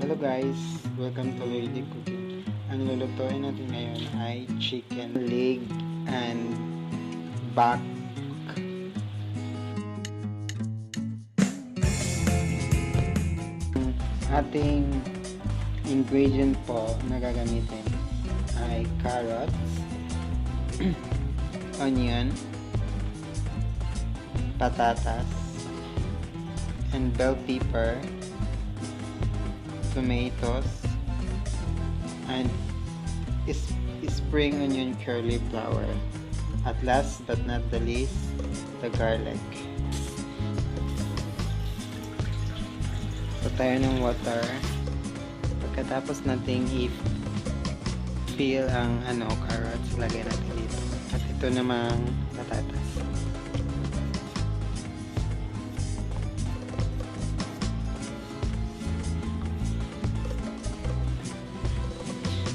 Hello guys, welcome to Likod. Ang lulutuin natin ngayon ay chicken leg and back. Ating ingredient po na gagamitin ay carrots, onion, patatas, and bell pepper, tomatoes, and spring onion curly flour. At last but not the least, the garlic. So tayo ng water. Pagkatapos nating i-peel ang carrots, lagay natin dito. At ito namang patatas.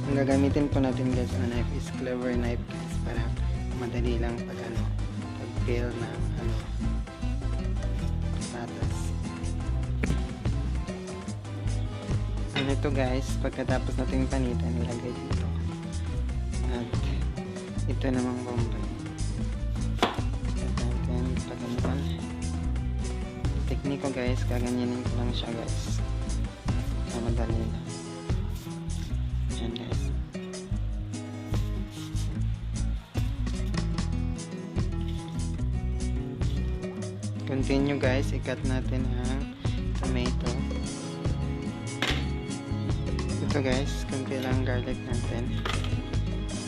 Ang gagamitin po natin guys na knife is clever knife guys, para madali lang pag-peel ng patatas. Ito guys, pagkatapos natin panitan, ilagay dito. At ito namang bombay. Natin pagganitan. Teknik ko guys, kaganyanin ko lang siya guys. Sa madali lang. Yan guys. Continue guys, i-cut natin ang tomato. Ito guys, kunti lang garlic natin.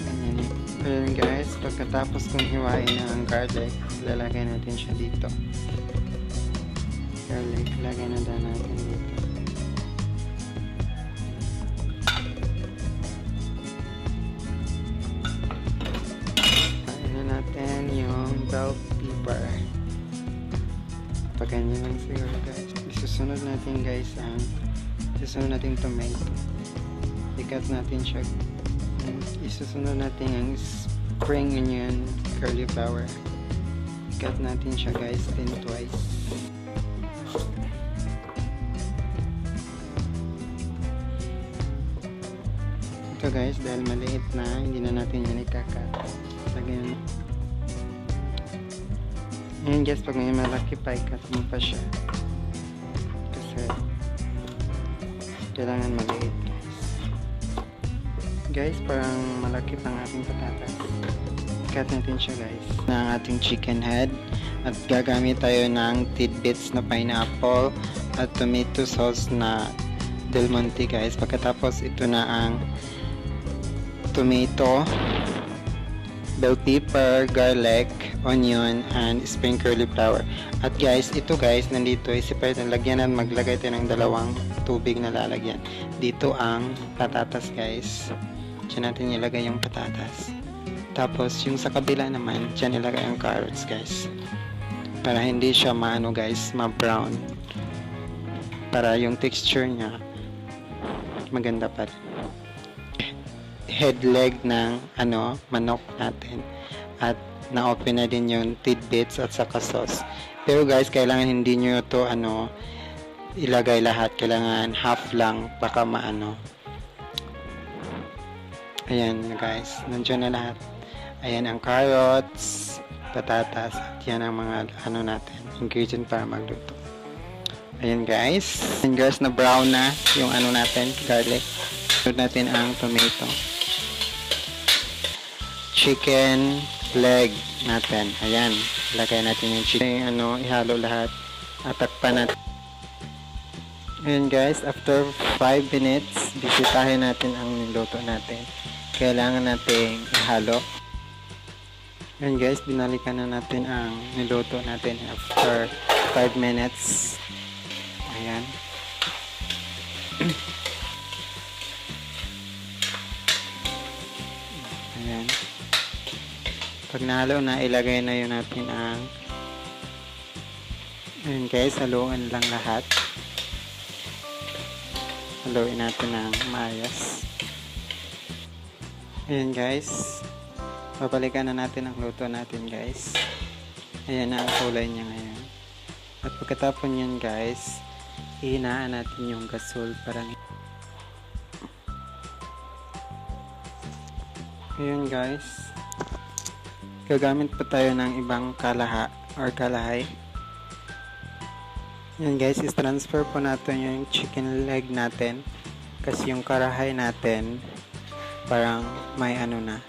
Ganyan. Ayan guys, pagkatapos kong hiwain ang garlic, lalagay natin siya dito. Garlic, lagay na natin dito. Kain na natin yung bell pepper. Paganyan lang siguro guys. Isusunod natin guys ang tomato. I-cut natin siya. Isusunod natin ang spring onion curly flour. I-cut natin siya guys, then twice. Ito guys, dahil maliit na, hindi na natin yan i-cut. Lagyan. Ngayon guys, pag may malaki pa, i-cut mo pa siya. Kasi kailangan maliit. Guys, parang malaki pang ating patatas. Cut natin siya guys. Na ang ating chicken head. At gagamit tayo ng tidbits na pineapple at tomato sauce na Del Monte guys. Pagkatapos ito na ang tomato, bell pepper, garlic, onion, and spring curly flour. At guys, ito guys, nandito i-separate ang lagyan at maglagay tayo ng dalawang tubig na lalagyan. Dito ang patatas guys. Diyan natin ilagay yung patatas. Tapos yung sa kabila naman, diyan ilagay ang carrots guys. Para hindi siya guys, ma-brown. Para yung texture niya maganda pa rin. Head leg ng manok natin. At na-open na din yung tidbits at saka sauce. Pero guys, kailangan hindi nyo to ilagay lahat. Kailangan half lang, baka ayan guys, nandiyan na lahat. Ayan ang carrots, patatas, at yan ang mga natin, ingredient para magluto. Ayan guys. Ayan guys, na brown na yung natin, garlic. Sunod natin ang tomato. Chicken leg natin. Ayan, lagay natin yung chicken, ihalo lahat. At takpan natin. Ayan guys, after 5 minutes, bisitahin natin ang niluto natin. Kailangan nating ihalo. Ayan guys, binalikan na natin ang niluto natin after 5 minutes. Ayan. Ayan. Pag nahalo na, ilagay na yun natin ang ayan guys, haluan lang lahat. Haluin natin ang maayos. Ayan guys, babalikan na natin ang luto natin guys. Ayan na ang kulay niya ngayon. At pagkatapon yan guys, ihinaan natin yung gasol para Ayan guys. Gagamit pa tayo ng ibang kalahay. Ayan guys, is-transfer po natin yung chicken leg natin. Kasi yung karahay natin, parang may ano na,